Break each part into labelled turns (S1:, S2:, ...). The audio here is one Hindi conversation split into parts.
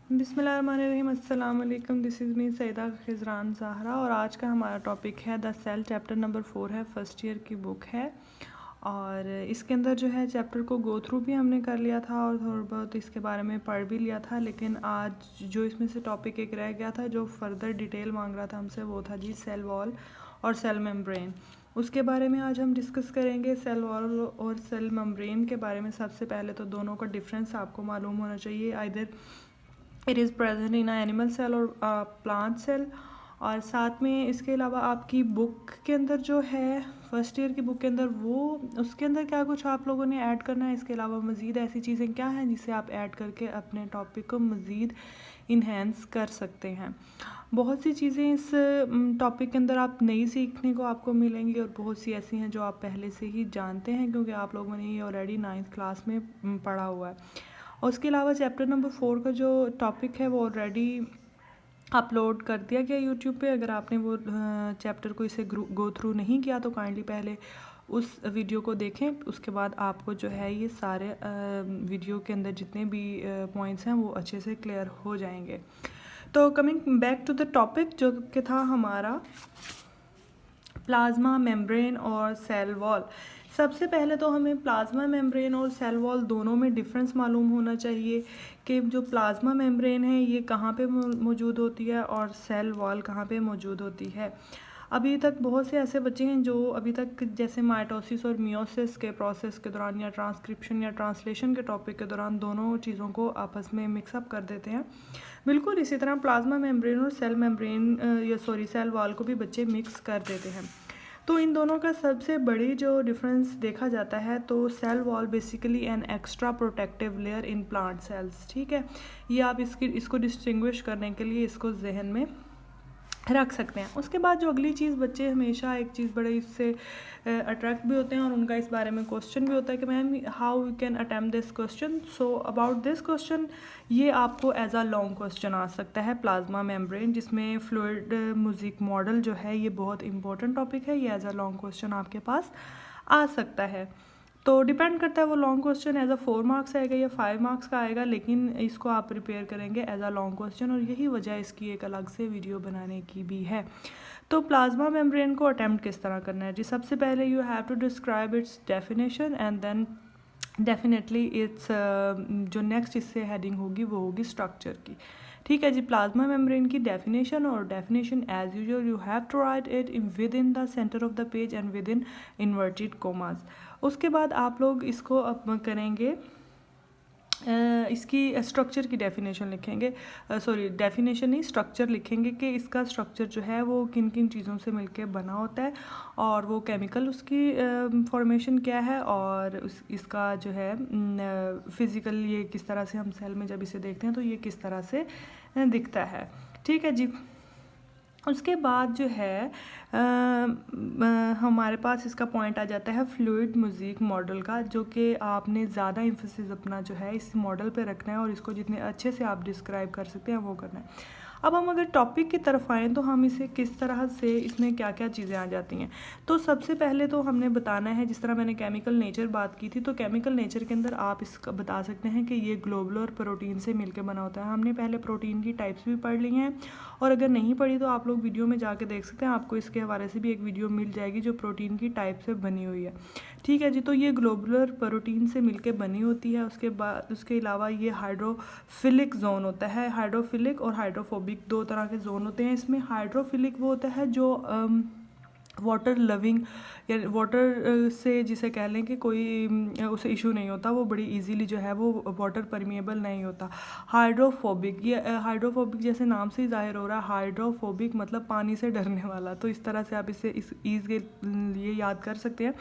S1: बिस्मिल्लाहिर्रहमानिर्रहीम, अस्सलाम वालेकुम। This is me Saeeda Khizran Zahra और आज का हमारा टॉपिक है द सेल। चैप्टर नंबर 4 है, फर्स्ट ईयर की बुक है और इसके अंदर जो है चैप्टर को गो थ्रू भी हमने कर लिया था और थोड़ा बहुत इसके बारे में पढ़ भी लिया था। लेकिन आज जो इसमें से टॉपिक एक रह गया था जो फर्दर डिटेल मांग रहा था हमसे, वो था जी सेल वॉल और सेल मेम्ब्रेन। उसके बारे में आज हम डिस्कस करेंगे। सेल वॉल और सेल मेम्ब्रेन के बारे में सबसे पहले तो दोनों का डिफरेंस आपको मालूम होना चाहिए। Either it is present in animal cell और प्लांट सेल। और साथ में इसके अलावा आपकी बुक के अंदर जो है फर्स्ट ईयर की बुक के अंदर, वो उसके अंदर क्या कुछ आप लोगों ने ऐड करना है। इसके अलावा मज़ीद ऐसी चीज़ें क्या हैं जिसे आप ऐड करके अपने टॉपिक को मज़ीद इन्हेंस कर सकते हैं। बहुत सी चीज़ें इस टॉपिक के अंदर आप नई सीखने को आपको मिलेंगी और बहुत सी ऐसी हैं जो आप पहले से ही जानते हैं क्योंकि आप लोगों ने ये ऑलरेडी 9th क्लास में पढ़ा हुआ है। और उसके अलावा चैप्टर नंबर 4 का जो टॉपिक है वो ऑलरेडी अपलोड कर दिया गया यूट्यूब पे। अगर आपने वो चैप्टर को इसे गो थ्रू नहीं किया तो काइंडली पहले उस वीडियो को देखें। उसके बाद आपको जो है ये सारे वीडियो के अंदर जितने भी पॉइंट्स हैं वो अच्छे से क्लियर हो जाएंगे। तो coming back to the topic जो कि था हमारा प्लाज्मा मेम्ब्रेन और सेल वॉल। सबसे पहले तो हमें प्लाज्मा मेम्ब्रेन और सेल वॉल दोनों में डिफरेंस मालूम होना चाहिए कि जो प्लाज्मा मेम्ब्रेन है ये कहाँ पे मौजूद होती है और सेल वॉल कहाँ पे मौजूद होती है। अभी तक बहुत से ऐसे बच्चे हैं जो अभी तक जैसे माइटोसिस और मियोसिस के प्रोसेस के दौरान या ट्रांसक्रिप्शन या ट्रांसलेशन के टॉपिक के दौरान दोनों चीज़ों को आपस में मिक्सअप कर देते हैं। बिल्कुल इसी तरह प्लाज्मा मेम्ब्रेन और सेल मेम्ब्रेन सेल वॉल को भी बच्चे मिक्स कर देते हैं। तो इन दोनों का सबसे बड़ी जो डिफरेंस देखा जाता है तो cell wall basically an extra protective layer in plant cells. ठीक है, ये आप इसको डिस्टिंग्विश करने के लिए इसको जहन में रख सकते हैं। उसके बाद जो अगली चीज़, बच्चे हमेशा एक चीज़ बड़े इससे अट्रैक्ट भी होते हैं और उनका इस बारे में क्वेश्चन भी होता है कि ma'am how you can attempt this question. So about this question, ये आपको एज अ लॉन्ग क्वेश्चन आ सकता है प्लाज्मा मेम्ब्रेन, जिसमें फ्लूइड म्यूजिक मॉडल जो है ये बहुत इंपॉर्टेंट टॉपिक है। ये एज अ लॉन्ग क्वेश्चन आपके पास आ सकता है। तो डिपेंड करता है वो long question as a 4 marks आएगा या 5 मार्क्स का आएगा, लेकिन इसको आप प्रिपेयर करेंगे एज अ लॉन्ग क्वेश्चन और यही वजह इसकी एक अलग से वीडियो बनाने की भी है। तो प्लाज्मा मेम्ब्रेन को अटेम्प्ट किस तरह करना है जी। सबसे पहले you have to describe its definition and then definitely its जो नेक्स्ट इससे हेडिंग होगी वो होगी स्ट्रक्चर की। ठीक है जी, प्लाज्मा मेम्ब्रेन की डेफिनेशन और definition as usual you have to write it within the centre of the page and within inverted commas. उसके बाद आप लोग इसको अब करेंगे इसकी स्ट्रक्चर की डेफिनेशन लिखेंगे, डेफिनेशन नहीं स्ट्रक्चर लिखेंगे कि इसका स्ट्रक्चर जो है वो किन किन चीज़ों से मिलके बना होता है और वो केमिकल उसकी फॉर्मेशन क्या है और इसका जो है फिज़िकल ये किस तरह से हम सेल में जब इसे देखते हैं तो ये किस तरह से दिखता है। ठीक है जी। उसके बाद जो है हमारे पास इसका पॉइंट आ जाता है फ्लूइड म्यूजिक मॉडल का, जो कि आपने ज़्यादा एम्फेसिस अपना जो है इस मॉडल पे रखना है और इसको जितने अच्छे से आप डिस्क्राइब कर सकते हैं वो करना है। अब हम अगर टॉपिक की तरफ आएँ तो हम इसे किस तरह से, इसमें क्या क्या चीज़ें आ जाती हैं। तो सबसे पहले तो हमने बताना है, जिस तरह मैंने केमिकल नेचर बात की थी, तो केमिकल नेचर के अंदर आप इसका बता सकते हैं कि ये ग्लोबुलर प्रोटीन से मिलकर बना होता है। हमने पहले प्रोटीन की टाइप्स भी पढ़ ली हैं और अगर नहीं पढ़ी तो आप लोग वीडियो में जाके देख सकते हैं, आपको इसके हवाले से भी एक वीडियो मिल जाएगी जो प्रोटीन की टाइप से बनी हुई है। ठीक है जी। तो ये ग्लोबुलर प्रोटीन से मिलके बनी होती है। उसके बाद उसके अलावा ये हाइड्रोफिलिक जोन होता है। हाइड्रोफिलिक और हाइड्रोफोबिक दो तरह के जोन होते हैं इसमें। हाइड्रोफिलिक वो होता है जो वाटर लविंग या वाटर से जिसे कह लें कि कोई उसे इशू नहीं होता, वो बड़ी इजीली जो है वो वाटर परमिएबल नहीं होता। हाइड्रोफोबिक, ये हाइड्रोफोबिक जैसे नाम से ही जाहिर हो रहा है, हाइड्रोफोबिक मतलब पानी से डरने वाला। तो इस तरह से आप इसे इस ईज के लिए याद कर सकते हैं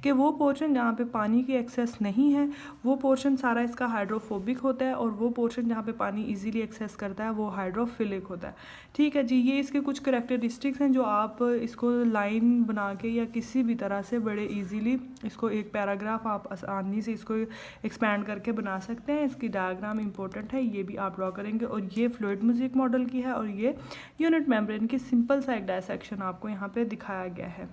S1: कि वो पोर्शन जहाँ पे पानी की एक्सेस नहीं है वो पोर्शन सारा इसका हाइड्रोफोबिक होता है और वो पोर्शन जहाँ पे पानी इजीली एक्सेस करता है वो हाइड्रोफिलिक होता है। ठीक है जी। ये इसके कुछ करैक्टरिस्टिक्स हैं जो आप इसको लाइन बना के या किसी भी तरह से बड़े इजीली इसको एक पैराग्राफ आप आसानी से इसको एक्सपैंड करके बना सकते हैं। इसकी डायग्राम इंपॉर्टेंट है, ये भी आप ड्रॉ करेंगे। और ये फ्लूइड म्यूजिक मॉडल की है और ये यूनिट मेम्ब्रेन की सिंपल सा एक डायसेक्शन आपको यहाँ पे दिखाया गया है।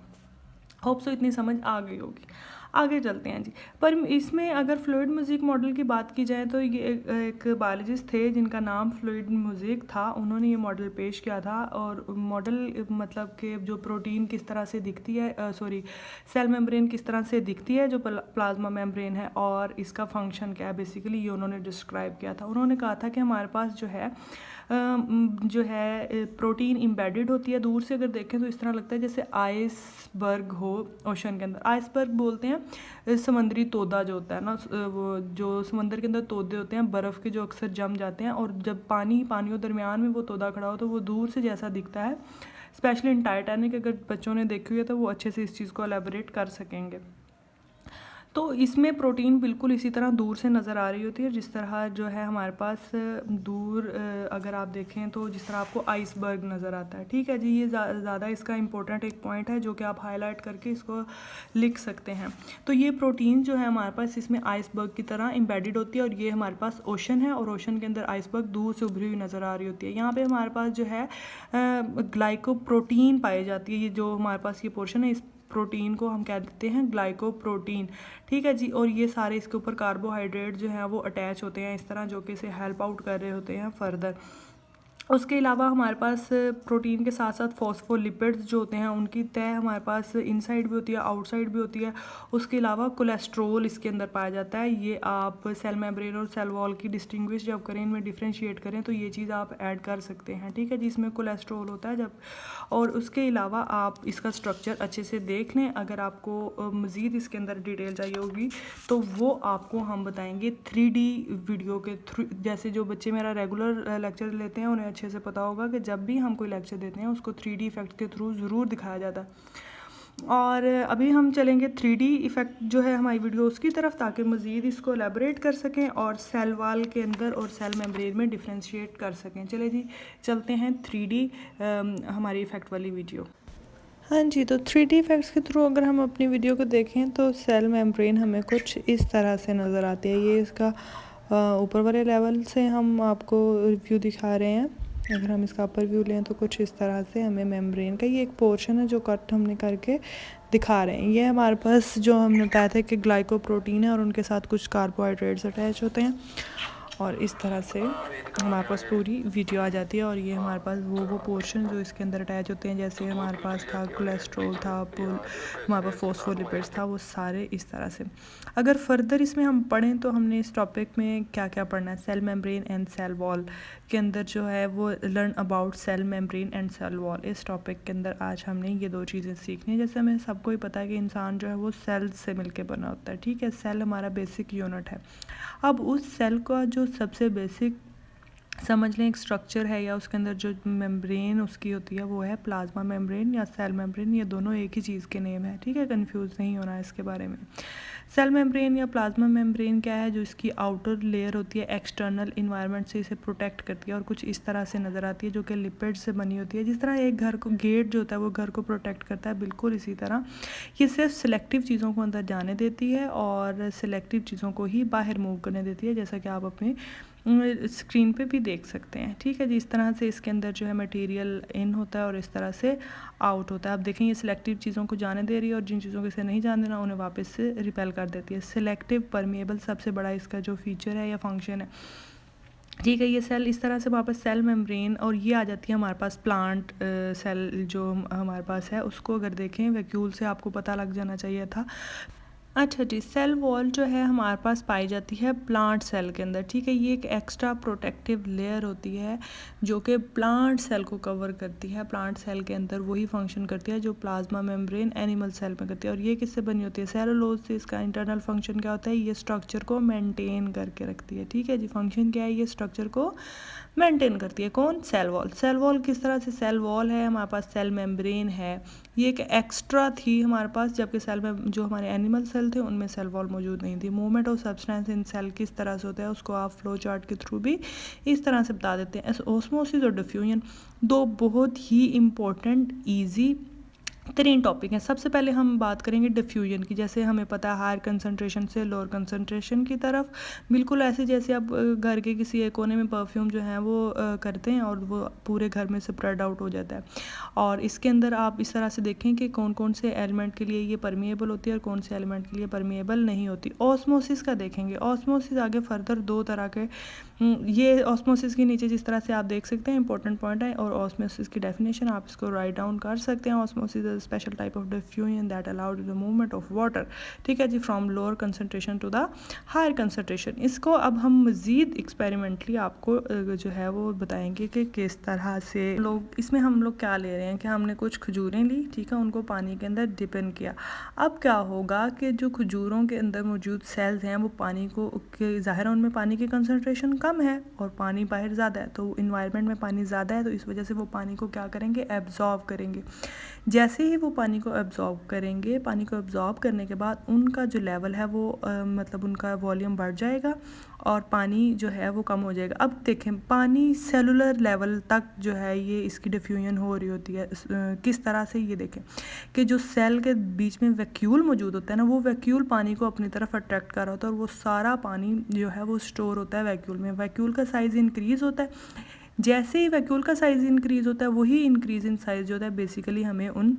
S1: होप सो इतनी समझ आ गई होगी। आगे चलते हैं जी। पर इसमें अगर फ्लूइड म्यूज़िक मॉडल की बात की जाए तो ये एक बायोलॉजिस्ट थे जिनका नाम फ्लूइड म्यूज़िक था, उन्होंने ये मॉडल पेश किया था। और मॉडल मतलब कि जो प्रोटीन किस तरह से दिखती है, सॉरी सेल मेम्ब्रेन किस तरह से दिखती है जो प्लाज्मा मेम्ब्रेन है, और इसका फंक्शन क्या है, बेसिकली ये उन्होंने डिस्क्राइब किया था। उन्होंने कहा था कि हमारे पास जो है प्रोटीन एम्बेडेड होती है। दूर से अगर देखें तो इस तरह लगता है जैसे आइसबर्ग हो ओशन के अंदर। आइसबर्ग बोलते हैं समंदरी तोदा जो होता है ना, वो जो समंदर के अंदर तोदे होते हैं बर्फ़ के, जो अक्सर जम जाते हैं, और जब पानियों दरमियान में वो तोदा खड़ा हो तो वो दूर से जैसा दिखता है। स्पेशली इन टाइटैनिक अगर बच्चों ने देखी हुई है तो वो अच्छे से इस चीज़ को एलेबोरेट कर सकेंगे। तो इसमें प्रोटीन बिल्कुल इसी तरह दूर से नज़र आ रही होती है जिस तरह जो है हमारे पास दूर अगर आप देखें तो जिस तरह आपको आइसबर्ग नज़र आता है। ठीक है जी, ये ज़्यादा इसका इम्पोर्टेंट एक पॉइंट है जो कि आप हाईलाइट करके इसको लिख सकते हैं। तो ये प्रोटीन जो है हमारे पास इसमें आइसबर्ग की तरह एम्बेडेड होती है, और ये हमारे पास ओशन है, और ओशन के अंदर आइसबर्ग दूर से उभरी हुई नज़र आ रही होती है। यहाँ पर हमारे पास जो है ग्लाइकोप्रोटीन पाई जाती है। ये जो हमारे पास ये पोर्शन है, इस प्रोटीन को हम कह देते हैं ग्लाइकोप्रोटीन। ठीक है जी, और ये सारे इसके ऊपर कार्बोहाइड्रेट जो हैं वो अटैच होते हैं इस तरह, जो कि इसे हेल्प आउट कर रहे होते हैं फर्दर। उसके अलावा हमारे पास प्रोटीन के साथ साथ फॉस्फोलिपिड्स जो होते हैं उनकी तय हमारे पास इनसाइड भी होती है, आउटसाइड भी होती है। उसके अलावा कोलेस्ट्रोल इसके अंदर पाया जाता है। ये आप सेल मेम्ब्रेन और सेल वॉल की डिस्टिंग्विश जब करें, इनमें डिफ्रेंशिएट करें तो ये चीज़ आप ऐड कर सकते हैं। ठीक है जी, इसमें कोलेस्ट्रोल होता है जब। और उसके अलावा आप इसका स्ट्रक्चर अच्छे से देख लें। अगर आपको मज़ीद इसके अंदर डिटेल चाहिए होगी तो वो आपको हम बताएंगे 3D वीडियो के थ्रू। जैसे जो बच्चे मेरा रेगुलर लेक्चर लेते हैं उन्हें अच्छे से पता होगा कि जब भी हम कोई लेक्चर देते हैं उसको 3D इफ़ेक्ट के थ्रू ज़रूर दिखाया जाता है। और अभी हम चलेंगे 3D इफ़ेक्ट जो है हमारी वीडियो उसकी तरफ, ताकि मज़ीद इसको एलेबोरेट कर सकें और सेल वाल के अंदर और सेल मेम्ब्रेन में डिफ्रेंशिएट कर सकें। चले जी, चलते हैं 3D हमारी इफ़ेक्ट वाली वीडियो। हाँ जी, तो 3D इफ़ेक्ट्स के थ्रू अगर हम अपनी वीडियो को देखें तो सेल मेम्ब्रेन हमें कुछ इस तरह से नज़र आती है। ये इसका ऊपर वाले लेवल से हम आपको रिव्यू दिखा रहे हैं। अगर हम इसका अपर व्यू लें तो कुछ इस तरह से हमें मेम्ब्रेन का ये एक पोर्शन है जो कट हमने करके दिखा रहे हैं। ये हमारे पास जो हमने बताया था कि ग्लाइकोप्रोटीन है और उनके साथ कुछ कार्बोहाइड्रेट्स अटैच होते हैं, और इस तरह से हमारे पास पूरी वीडियो आ जाती है। और ये हमारे पास वो पोर्शन जो इसके अंदर अटैच होते हैं, जैसे हमारे पास था कोलेस्ट्रॉल था, हमारे पास फॉस्फोलिपिड्स था, वो सारे इस तरह से। अगर फर्दर इसमें हम पढ़ें तो हमने इस टॉपिक में क्या क्या पढ़ना है, cell membrane and cell wall के अंदर जो है वो learn about cell membrane and cell wall. इस टॉपिक के अंदर आज हमने ये दो चीज़ें सीखनी है। जैसे हमें सबको ही पता है कि इंसान जो है वो सेल से मिलकर बना होता है। ठीक है, सेल हमारा बेसिक यूनिट है। अब उस सेल का जो सबसे बेसिक समझ लें एक स्ट्रक्चर है, या उसके अंदर जो मेम्ब्रेन उसकी होती है वो है प्लाज्मा मेम्ब्रेन या सेल मेम्ब्रेन। ये दोनों एक ही चीज़ के नेम है। ठीक है, कंफ्यूज नहीं होना है इसके बारे में। सेल मेम्ब्रेन या प्लाज्मा मेम्ब्रेन क्या है, जो इसकी आउटर लेयर होती है एक्सटर्नल इन्वायरमेंट से इसे प्रोटेक्ट करती है, और कुछ इस तरह से नज़र आती है जो कि लिपिड से बनी होती है। जिस तरह एक घर को गेट जो होता है वो घर को प्रोटेक्ट करता है, बिल्कुल इसी तरह ये सिर्फ सिलेक्टिव चीज़ों को अंदर जाने देती है और सिलेक्टिव चीज़ों को ही बाहर मूव करने देती है, जैसा कि आप अपने स्क्रीन पे भी देख सकते हैं। ठीक है जी, इस तरह से इसके अंदर जो है मटेरियल इन होता है और इस तरह से आउट होता है। आप देखें ये सिलेक्टिव चीज़ों को जाने दे रही है और जिन चीज़ों को इसे नहीं जाने देना उन्हें वापस से रिपेल कर देती है। सिलेक्टिव परमिएबल सबसे बड़ा इसका जो फीचर है या फंक्शन है। ठीक है, ये सेल इस तरह से वापस सेल मेम्ब्रेन, और ये आ जाती है हमारे पास प्लांट सेल जो हमारे पास है उसको अगर देखें वैक्यूल से आपको पता लग जाना चाहिए था। अच्छा जी, सेल वॉल जो है हमारे पास पाई जाती है प्लांट सेल के अंदर। ठीक है, ये एक एक्स्ट्रा प्रोटेक्टिव लेयर होती है जो कि प्लांट सेल को कवर करती है। प्लांट सेल के अंदर वही फंक्शन करती है जो प्लाज्मा मेम्ब्रेन एनिमल सेल में करती है। और ये किससे बनी होती है, सेलुलोज से। इसका इंटरनल फंक्शन क्या होता है, ये स्ट्रक्चर को मेंटेन करके रखती है। ठीक है जी, फंक्शन क्या है, ये स्ट्रक्चर को मेंटेन करती है। कौन, सेल वॉल। सेल वॉल किस तरह से, सेल वॉल है हमारे पास, सेल मेम्ब्रेन है, ये एक एक्स्ट्रा थी हमारे पास, जबकि सेल में जो हमारे एनिमल सेल थे उनमें सेल वॉल मौजूद नहीं थी। Movement of substance in cell किस तरह से होता है उसको आप फ्लो चार्ट के थ्रू भी इस तरह से बता देते हैं। ओस्मोसिस और डिफ्यूजन दो बहुत ही इम्पोर्टेंट ईजी 3 टॉपिक हैं। सबसे पहले हम बात करेंगे डिफ्यूजन की। जैसे हमें पता है हायर कंसंट्रेशन से लोअर कंसंट्रेशन की तरफ, बिल्कुल ऐसे जैसे आप घर के किसी एक कोने में परफ्यूम जो है वो करते हैं और वो पूरे घर में स्प्रेड आउट हो जाता है। और इसके अंदर आप इस तरह से देखें कि कौन कौन से एलिमेंट के लिए ये परमिएबल होती है और कौन से एलिमेंट के लिए परमिएबल नहीं होती। ऑस्मोसिस का देखेंगे। ऑस्मोसिस आगे फर्दर 2 तरह के, ये ऑस्मोसिस के नीचे जिस तरह से आप देख सकते हैं इंपॉर्टेंट पॉइंट है, और ऑस्मोसिस की डेफिनेशन आप इसको राइट डाउन कर सकते हैं। Osmosis is special type of diffusion that allowed the movement of water, ठीक है जी, from lower concentration to the higher concentration. इसको अब हम मज़ीद एक्सपेरिमेंटली आपको जो है वो बताएंगे कि किस तरह से इसमें हम लोग क्या ले रहे हैं कि हमने कुछ खजूरें ली, ठीक है, उनको पानी के अंदर डिपन किया। अब क्या होगा कि जो खजूरों के अंदर मौजूद सेल्स हैं वो पानी को, ज़ाहिर है उनमें पानी की कंसंट्रेशन कम है और पानी बाहर ज़्यादा है, तो इन्वायरमेंट में पानी ज़्यादा है, तो इस वजह से वो पानी को क्या करेंगे, एब्जॉर्ब करेंगे। जैसे ही वो पानी को एब्जॉर्ब करेंगे, पानी को एब्जॉर्ब करने के बाद उनका जो लेवल है वो मतलब उनका वॉल्यूम बढ़ जाएगा और पानी जो है वो कम हो जाएगा। अब देखें पानी सेलुलर लेवल तक जो है ये इसकी डिफ्यूजन हो रही होती है। किस तरह से, ये देखें कि जो सेल के बीच में वैक्यूल मौजूद होता है ना, वो वैक्यूल पानी को अपनी तरफ अट्रैक्ट कर रहा होता है और वो सारा पानी जो है वो स्टोर होता है वैक्यूल में। वैक्यूल का साइज़ इंक्रीज़ होता है। जैसे ही वैक्यूल का साइज़ इंक्रीज़ होता है, वही इंक्रीज़ इन साइज़ जो होता है बेसिकली हमें उन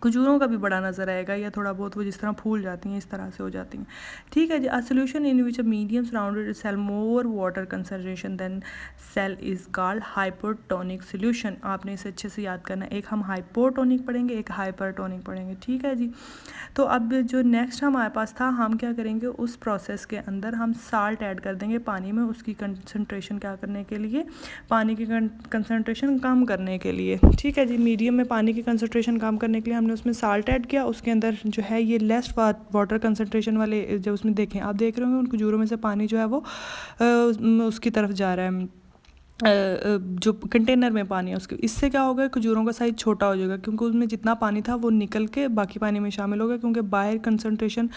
S1: खजूरों का भी बड़ा नज़र आएगा, या थोड़ा बहुत वो जिस तरह फूल जाती हैं इस तरह से हो जाती हैं, ठीक है जी। A solution in which a medium surrounded cell more water concentration than cell is called hypotonic solution. आपने इसे अच्छे से याद करना है। एक हम हाइपोटोनिक पढ़ेंगे, एक हाइपरटोनिक पढ़ेंगे, ठीक है जी। तो अब जो नेक्स्ट हमारे पास था, हम क्या करेंगे, उस प्रोसेस के अंदर हम साल्ट ऐड कर देंगे पानी में, उसकी कंसंट्रेशन क्या करने के लिए, पानी की कंसंट्रेशन कम करने के लिए, ठीक है जी। मीडियम में पानी की कंसंट्रेशन कम करने के लिए हमने उसमें साल्ट ऐड किया। उसके अंदर जो है ये लेस वाटर कंसंट्रेशन वाले, जब उसमें देखें, आप देख रहे होंगे उन खजूरों में से पानी जो है वो उसकी तरफ जा रहा है, जो कंटेनर में पानी है उसके, इससे क्या होगा, खजूरों का साइज़ छोटा हो जाएगा क्योंकि उसमें जितना पानी था वो निकल के बाकी पानी में शामिल हो गया, क्योंकि बाहर कंसंट्रेशन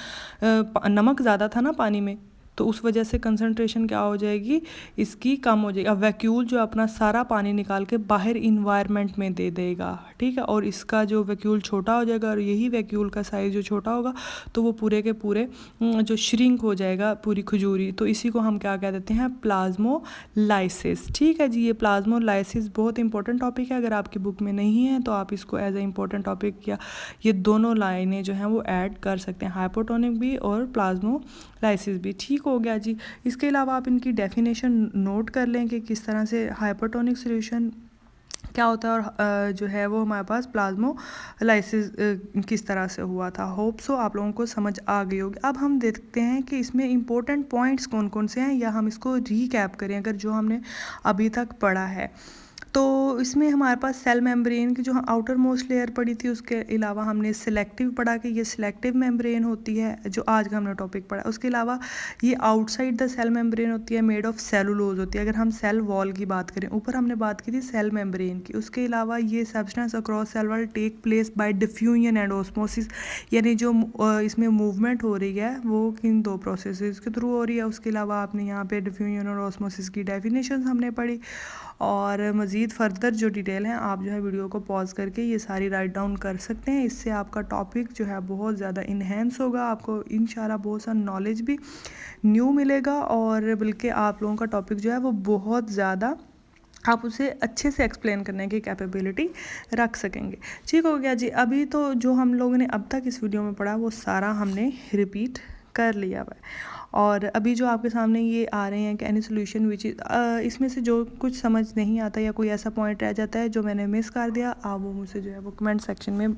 S1: नमक ज़्यादा था ना पानी में, तो उस वजह से कंसंट्रेशन क्या हो जाएगी, इसकी कम हो जाएगी। अब वैक्यूल जो अपना सारा पानी निकाल के बाहर इन्वायरमेंट में दे देगा, ठीक है, और इसका जो वैक्यूल छोटा हो जाएगा, और यही वैक्यूल का साइज़ जो छोटा होगा तो वो पूरे के पूरे जो श्रिंक हो जाएगा पूरी खजूरी, तो इसी को हम क्या कह देते हैं, प्लाज्मोलाइसिस, ठीक है जी। ये प्लाज्मोलाइसिस बहुत इंपॉर्टेंट टॉपिक है, अगर आपकी बुक में नहीं है तो आप इसको एज ए इंपॉर्टेंट टॉपिक या ये दोनों लाइनें जो हैं वो ऐड कर सकते हैं, हाइपोटोनिक भी और प्लाज्मोलाइसिस भी, ठीक हो गया जी। इसके अलावा आप इनकी डेफिनेशन नोट कर लें कि किस तरह से हाइपोटोनिक सॉल्यूशन क्या होता है और जो है वो हमारे पास प्लाज्मोलाइसिस किस तरह से हुआ था। होप सो आप लोगों को समझ आ गई होगी। अब हम देखते हैं कि इसमें इंपॉर्टेंट पॉइंट्स कौन कौन से हैं, या हम इसको रीकैप करें अगर जो हमने अभी तक पढ़ा है। तो इसमें हमारे पास सेल मेम्ब्रेन की जो आउटर मोस्ट लेयर पड़ी थी, उसके अलावा हमने सिलेक्टिव पढ़ा कि ये सिलेक्टिव मेम्ब्रेन होती है, जो आज का हमने टॉपिक पढ़ा। उसके अलावा ये आउटसाइड द सेल मेम्ब्रेन होती है, मेड ऑफ सेलुलोज होती है। अगर हम सेल वॉल की बात करें, ऊपर हमने बात की थी सेल मेम्ब्रेन की। उसके अलावा ये substance across cell wall take place by diffusion and osmosis, यानी जो इसमें मूवमेंट हो रही है वो किन 2 प्रोसेसेस के थ्रू हो रही है। उसके अलावा आपने यहाँ पे डिफ्यूजन और ऑस्मोसिस की डेफिनेशन हमने पढ़ी, और मज़ीद फर्दर जो डिटेल हैं आप जो है वीडियो को पॉज करके ये सारी राइट डाउन कर सकते हैं। इससे आपका टॉपिक जो है बहुत ज़्यादा इन्हेंस होगा, आपको इंशाल्लाह बहुत सा नॉलेज भी न्यू मिलेगा, और बल्कि आप लोगों का टॉपिक जो है वो बहुत ज़्यादा आप उसे अच्छे से एक्सप्लेन करने की कैपेबिलिटी रख सकेंगे, ठीक हो गया जी। अभी तो जो हम लोगों ने अब तक इस वीडियो में पढ़ा वो सारा हमने रिपीट कर लिया हुआ है, और अभी जो आपके सामने ये आ रहे हैं कि एनी सोल्यूशन विच इज, इसमें से जो कुछ समझ नहीं आता या कोई ऐसा पॉइंट रह जाता है जो मैंने मिस कर दिया, आप वो मुझसे जो है वो कमेंट सेक्शन में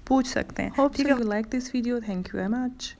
S1: पूछ सकते हैं। Hope you like this video, thank you very much.